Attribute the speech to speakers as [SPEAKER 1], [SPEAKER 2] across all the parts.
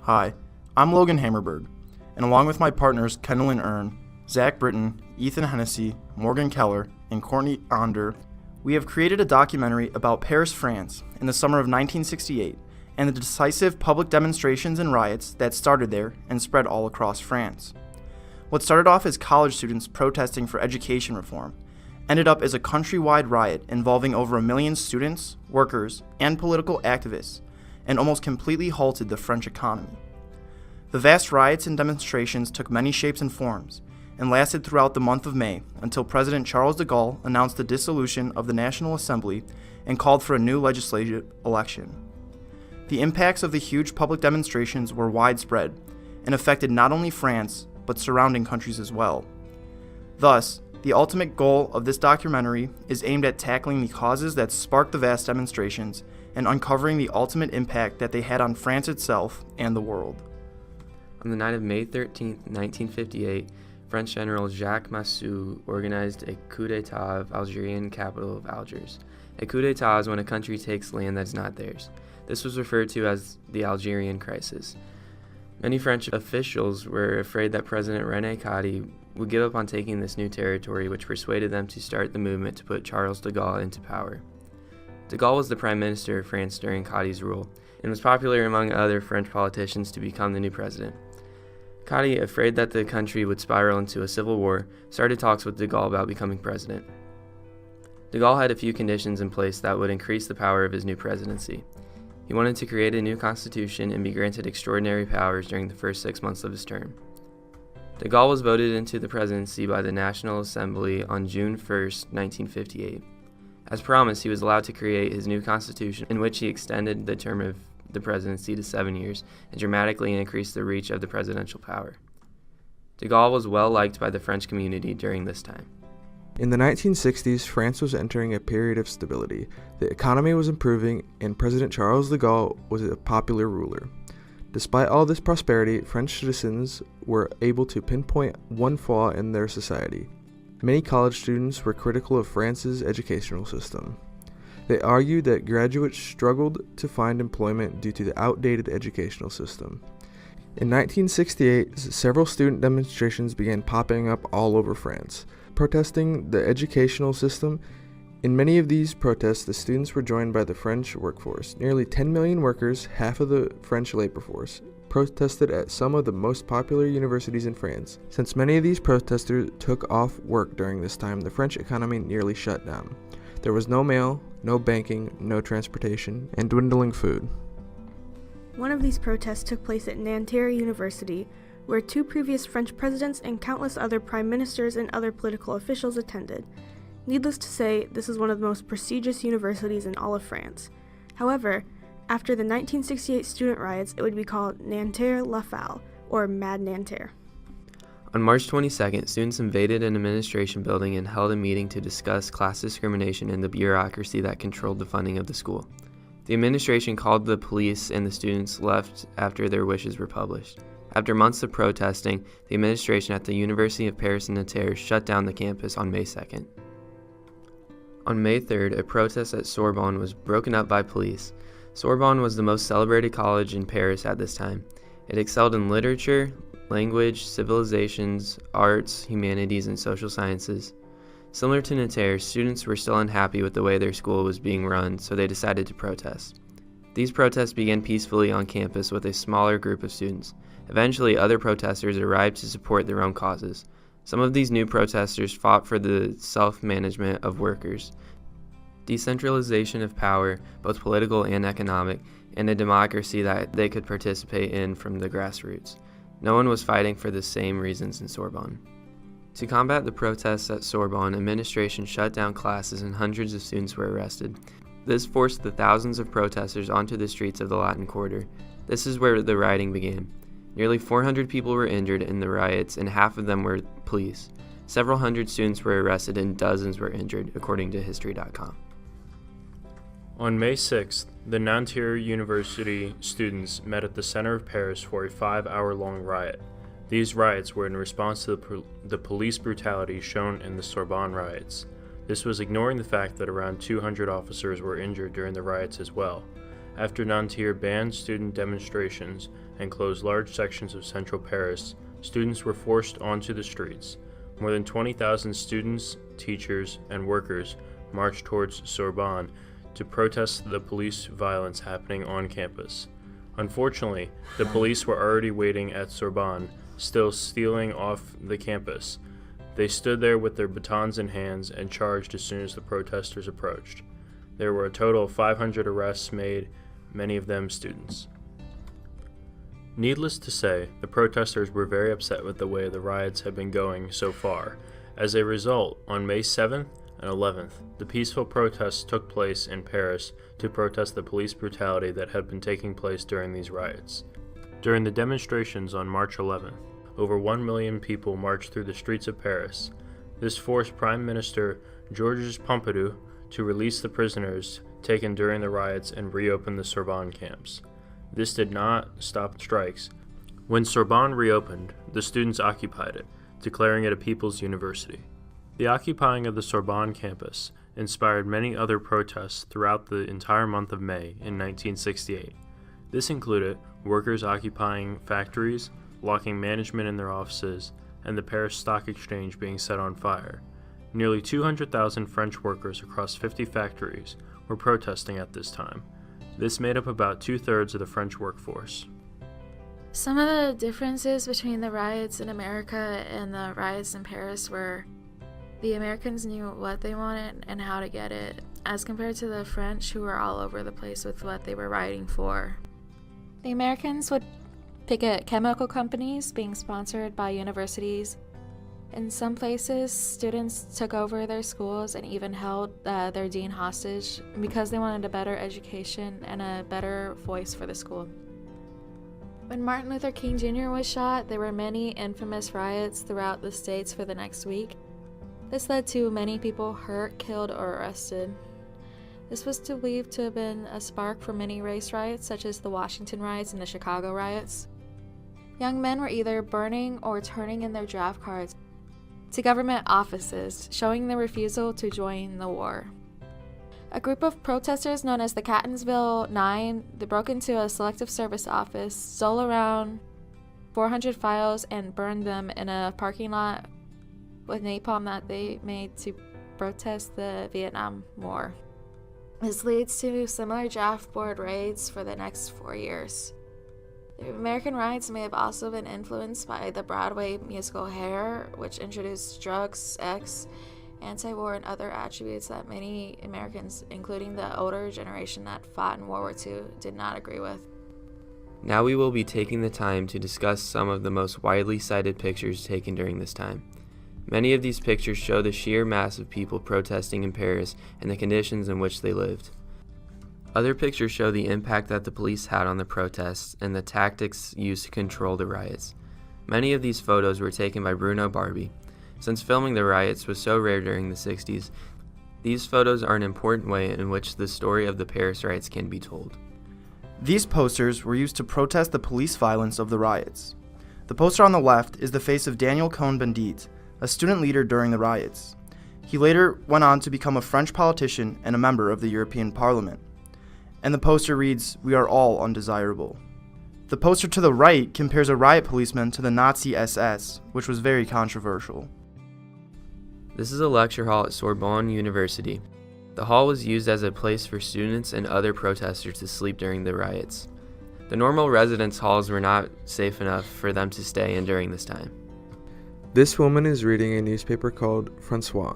[SPEAKER 1] Hi, I'm Logan Hammerberg, and along with my partners Kendall Earn, Zach Britton, Ethan Hennessy, Morgan Keller, and Courtney Onder, we have created a documentary about Paris, France in the summer of 1968 and the decisive public demonstrations and riots that started there and spread all across France. What started off as college students protesting for education reform ended up as a countrywide riot involving over 1 million students, workers, and political activists, and almost completely halted the French economy. The vast riots and demonstrations took many shapes and forms, and lasted throughout the month of May until President Charles de Gaulle announced the dissolution of the National Assembly and called for a new legislative election. The impacts of the huge public demonstrations were widespread and affected not only France, but surrounding countries as well. Thus, the ultimate goal of this documentary is aimed at tackling the causes that sparked the vast demonstrations and uncovering the ultimate impact that they had on France itself and the world.
[SPEAKER 2] On the night of May 13, 1958, French General Jacques Massu organized a coup d'etat of Algerian capital of Algiers. A coup d'etat is when a country takes land that is not theirs. This was referred to as the Algerian crisis. Many French officials were afraid that President René Cadi would give up on taking this new territory, which persuaded them to start the movement to put Charles de Gaulle into power. De Gaulle was the Prime Minister of France during Cadi's rule, and was popular among other French politicians to become the new president. Cadi, afraid that the country would spiral into a civil war, started talks with de Gaulle about becoming president. De Gaulle had a few conditions in place that would increase the power of his new presidency. He wanted to create a new constitution and be granted extraordinary powers during the first 6 months of his term. De Gaulle was voted into the presidency by the National Assembly on June 1, 1958. As promised, he was allowed to create his new constitution, in which he extended the term of the presidency to 7 years and dramatically increased the reach of the presidential power. De Gaulle was well liked by the French community during this time.
[SPEAKER 3] In the 1960s, France was entering a period of stability. The economy was improving, and President Charles de Gaulle was a popular ruler. Despite all this prosperity, French citizens were able to pinpoint one flaw in their society. Many college students were critical of France's educational system. They argued that graduates struggled to find employment due to the outdated educational system. In 1968, several student demonstrations began popping up all over France, protesting the educational system. In many of these protests, the students were joined by the French workforce. Nearly 10 million workers, half of the French labor force, protested at some of the most popular universities in France. Since many of these protesters took off work during this time, the French economy nearly shut down. There was no mail, no banking, no transportation, and dwindling food.
[SPEAKER 4] One of these protests took place at Nanterre University, where 2 previous French presidents and countless other prime ministers and other political officials attended. Needless to say, this is one of the most prestigious universities in all of France. However, after the 1968 student riots, it would be called Nanterre La Folle, or Mad Nanterre.
[SPEAKER 2] On March 22nd, students invaded an administration building and held a meeting to discuss class discrimination and the bureaucracy that controlled the funding of the school. The administration called the police, and the students left after their wishes were published. After months of protesting, the administration at the University of Paris and Nanterre shut down the campus on May 2nd. On May 3rd, a protest at Sorbonne was broken up by police. Sorbonne was the most celebrated college in Paris at this time. It excelled in literature, language, civilizations, arts, humanities, and social sciences. Similar to Nanterre, students were still unhappy with the way their school was being run, so they decided to protest. These protests began peacefully on campus with a smaller group of students. Eventually, other protesters arrived to support their own causes. Some of these new protesters fought for the self-management of workers, decentralization of power, both political and economic, and a democracy that they could participate in from the grassroots. No one was fighting for the same reasons in Sorbonne. To combat the protests at Sorbonne, administration shut down classes and hundreds of students were arrested. This forced the thousands of protesters onto the streets of the Latin Quarter. This is where the rioting began. Nearly 400 people were injured in the riots, and half of them were police. Several hundred students were arrested and dozens were injured, according to History.com.
[SPEAKER 5] On May 6th, the Nanterre University students met at the center of Paris for a 5-hour-long riot. These riots were in response to the police brutality shown in the Sorbonne riots. This was ignoring the fact that around 200 officers were injured during the riots as well. After Nanterre banned student demonstrations, and closed large sections of central Paris, students were forced onto the streets. More than 20,000 students, teachers, and workers marched towards Sorbonne to protest the police violence happening on campus. Unfortunately, the police were already waiting at Sorbonne, still stealing off the campus. They stood there with their batons in hands and charged as soon as the protesters approached. There were a total of 500 arrests made, many of them students. Needless to say, the protesters were very upset with the way the riots had been going so far. As a result, on May 7th and 11th, the peaceful protests took place in Paris to protest the police brutality that had been taking place during these riots. During the demonstrations on March 11th, over 1 million people marched through the streets of Paris. This forced Prime Minister Georges Pompidou to release the prisoners taken during the riots and reopen the Sorbonne camps. This did not stop strikes. When Sorbonne reopened, the students occupied it, declaring it a people's university. The occupying of the Sorbonne campus inspired many other protests throughout the entire month of May in 1968. This included workers occupying factories, locking management in their offices, and the Paris Stock Exchange being set on fire. Nearly 200,000 French workers across 50 factories were protesting at this time. This made up about 2/3 of the French workforce.
[SPEAKER 6] Some of the differences between the riots in America and the riots in Paris were the Americans knew what they wanted and how to get it, as compared to the French, who were all over the place with what they were rioting for. The Americans would picket chemical companies being sponsored by universities. In some places, students took over their schools and even held their dean hostage because they wanted a better education and a better voice for the school. When Martin Luther King Jr. was shot, there were many infamous riots throughout the states for the next week. This led to many people hurt, killed, or arrested. This was believed to have been a spark for many race riots, such as the Washington riots and the Chicago riots. Young men were either burning or turning in their draft cards to government offices, showing their refusal to join the war. A group of protesters known as the Catonsville Nine, they broke into a selective service office, stole around 400 files, and burned them in a parking lot with napalm that they made to protest the Vietnam War. This leads to similar draft board raids for the next 4 years. The American riots may have also been influenced by the Broadway musical Hair, which introduced drugs, sex, anti-war, and other attributes that many Americans, including the older generation that fought in World War II, did not agree with.
[SPEAKER 2] Now we will be taking the time to discuss some of the most widely cited pictures taken during this time. Many of these pictures show the sheer mass of people protesting in Paris and the conditions in which they lived. Other pictures show the impact that the police had on the protests and the tactics used to control the riots. Many of these photos were taken by Bruno Barbie. Since filming the riots was so rare during the 60s, these photos are an important way in which the story of the Paris riots can be told.
[SPEAKER 1] These posters were used to protest the police violence of the riots. The poster on the left is the face of Daniel Cohn-Bendit, a student leader during the riots. He later went on to become a French politician and a member of the European Parliament. And the poster reads, "We are all undesirable." The poster to the right compares a riot policeman to the Nazi SS, which was very controversial.
[SPEAKER 2] This is a lecture hall at Sorbonne University. The hall was used as a place for students and other protesters to sleep during the riots. The normal residence halls were not safe enough for them to stay in during this time.
[SPEAKER 3] This woman is reading a newspaper called Francois.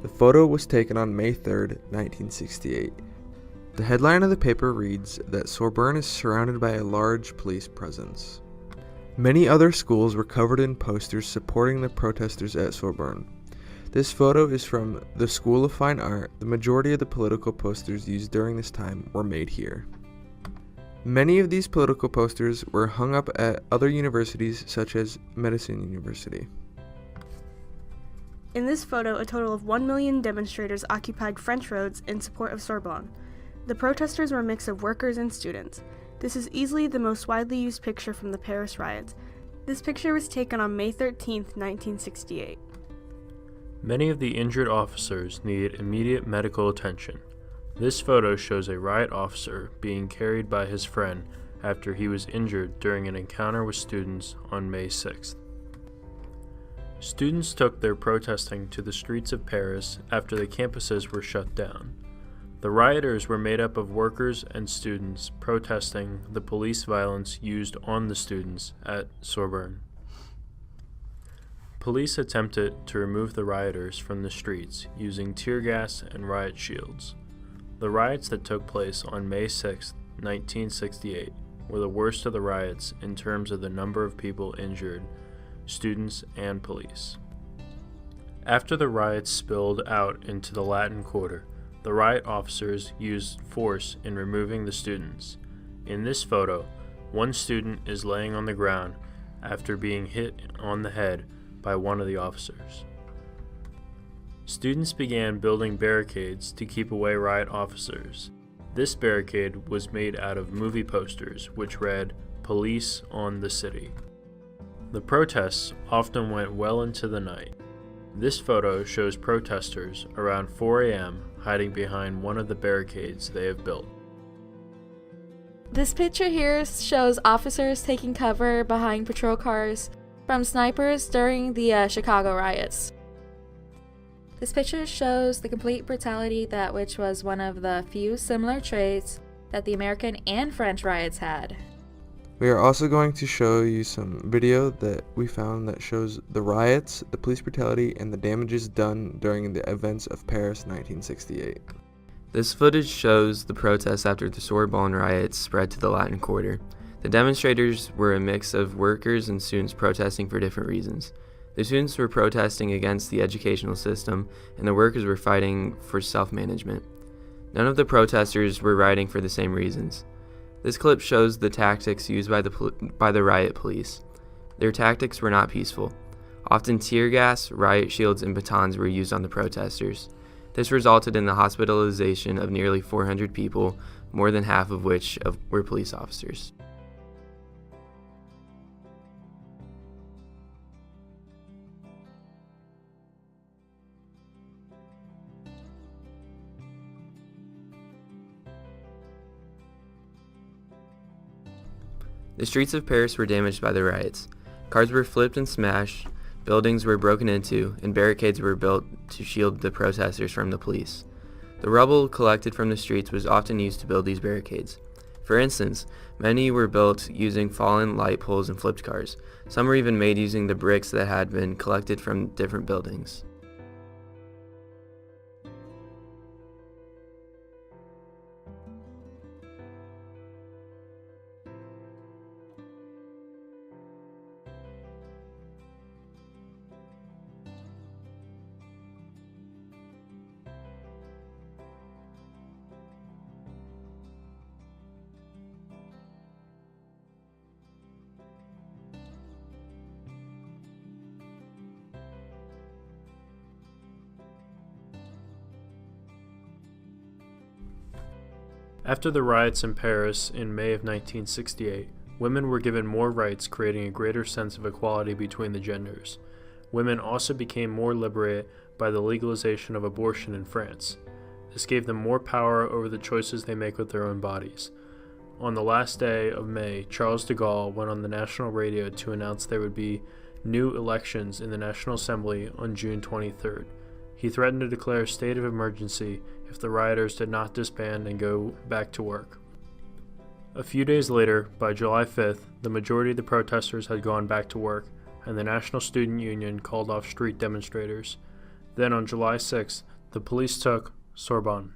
[SPEAKER 3] The photo was taken on May 3rd, 1968. The headline of the paper reads that Sorbonne is surrounded by a large police presence. Many other schools were covered in posters supporting the protesters at Sorbonne. This photo is from the School of Fine Art. The majority of the political posters used during this time were made here. Many of these political posters were hung up at other universities such as Medicine University.
[SPEAKER 4] In this photo, a total of 1 million demonstrators occupied French roads in support of Sorbonne. The protesters were a mix of workers and students. This is easily the most widely used picture from the Paris riots. This picture was taken on May 13, 1968.
[SPEAKER 5] Many of the injured officers needed immediate medical attention. This photo shows a riot officer being carried by his friend after he was injured during an encounter with students on May 6th. Students took their protesting to the streets of Paris after the campuses were shut down. The rioters were made up of workers and students protesting the police violence used on the students at Sorbonne. Police attempted to remove the rioters from the streets using tear gas and riot shields. The riots that took place on May 6, 1968, were the worst of the riots in terms of the number of people injured, students and police. After the riots spilled out into the Latin Quarter, the riot officers used force in removing the students. In this photo, one student is laying on the ground after being hit on the head by one of the officers. Students began building barricades to keep away riot officers. This barricade was made out of movie posters which read, "Police on the City." The protests often went well into the night. This photo shows protesters around 4 a.m. hiding behind one of the barricades they have built.
[SPEAKER 6] This picture here shows officers taking cover behind patrol cars from snipers during the Chicago riots. This picture shows the complete brutality which was one of the few similar traits that the American and French riots had.
[SPEAKER 3] We are also going to show you some video that we found that shows the riots, the police brutality, and the damages done during the events of Paris 1968.
[SPEAKER 2] This footage shows the protests after the Sorbonne riots spread to the Latin Quarter. The demonstrators were a mix of workers and students protesting for different reasons. The students were protesting against the educational system, and the workers were fighting for self-management. None of the protesters were rioting for the same reasons. This clip shows the tactics used by the riot police. Their tactics were not peaceful. Often tear gas, riot shields, and batons were used on the protesters. This resulted in the hospitalization of nearly 400 people, more than half of which were police officers. The streets of Paris were damaged by the riots. Cars were flipped and smashed, buildings were broken into, and barricades were built to shield the protesters from the police. The rubble collected from the streets was often used to build these barricades. For instance, many were built using fallen light poles and flipped cars. Some were even made using the bricks that had been collected from different buildings.
[SPEAKER 5] After the riots in Paris in May of 1968, women were given more rights, creating a greater sense of equality between the genders. Women also became more liberated by the legalization of abortion in France. This gave them more power over the choices they make with their own bodies. On the last day of May, Charles de Gaulle went on the national radio to announce there would be new elections in the National Assembly on June 23rd. He threatened to declare a state of emergency if the rioters did not disband and go back to work. A few days later, by July 5th, the majority of the protesters had gone back to work, and the National Student Union called off street demonstrators. Then on July 6th, the police took Sorbonne.